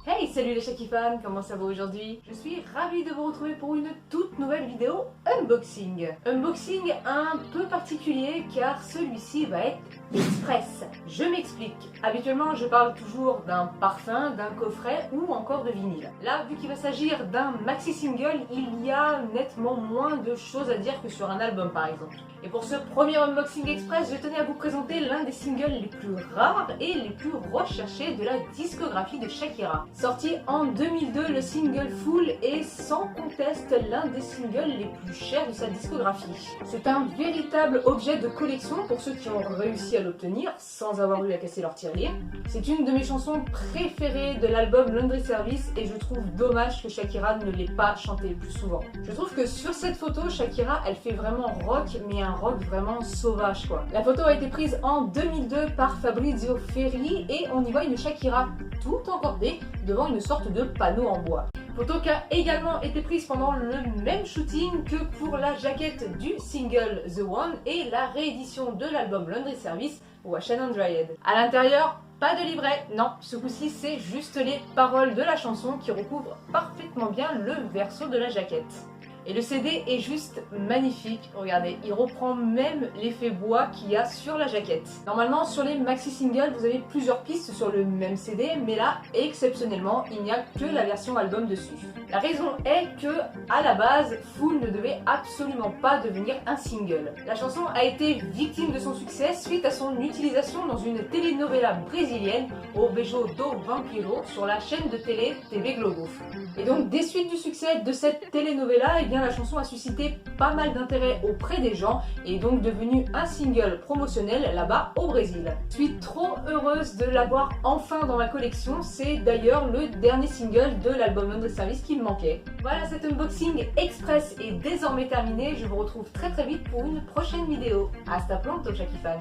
Hey, salut les Shaki fans, comment ça va aujourd'hui? Je suis ravie de vous retrouver pour une toute nouvelle vidéo unboxing. Unboxing un peu particulier car celui-ci va être express. Je m'explique. Habituellement, je parle toujours d'un parfum, d'un coffret ou encore de vinyle. Là, vu qu'il va s'agir d'un maxi single, il y a nettement moins de choses à dire que sur un album par exemple. Et pour ce premier unboxing express, je tenais à vous présenter l'un des singles les plus rares et les plus recherchés de la discographie de Shakira. Sorti en 2002, le single Full est sans conteste l'un des singles les plus chers de sa discographie. C'est un véritable objet de collection pour ceux qui ont réussi à l'obtenir sans avoir eu à casser leur tirelire. C'est une de mes chansons préférées de l'album Laundry Service et je trouve dommage que Shakira ne l'ait pas chanté plus souvent. Je trouve que sur cette photo, Shakira elle fait vraiment rock, mais un rock vraiment sauvage quoi. La photo a été prise en 2002 par Fabrizio Ferri et on y voit une Shakira tout encordée devant une sorte de panneau en bois. Photo qui a également été prise pendant le même shooting que pour la jaquette du single The One et la réédition de l'album Laundry Service Wash and Dried. À l'intérieur, pas de livret, non, ce coup-ci c'est juste les paroles de la chanson qui recouvrent parfaitement bien le verso de la jaquette. Et le CD est juste magnifique, regardez, il reprend même l'effet bois qu'il y a sur la jaquette. Normalement sur les maxi singles vous avez plusieurs pistes sur le même CD, mais là exceptionnellement il n'y a que la version album dessus. La raison est que à la base Full ne devait absolument pas devenir un single. La chanson a été victime de son succès suite à son utilisation dans une telenovela brésilienne au Beijo do Vampiro sur la chaîne de télé TV Globo. Et donc des suites du succès de cette telenovela, la chanson a suscité pas mal d'intérêt auprès des gens et est donc devenue un single promotionnel là-bas au Brésil. Je suis trop heureuse de l'avoir enfin dans ma collection, c'est d'ailleurs le dernier single de l'album Laundry Service qui me manquait. Voilà, cet unboxing express est désormais terminé, je vous retrouve très vite pour une prochaine vidéo. Hasta pronto, Shaki fans!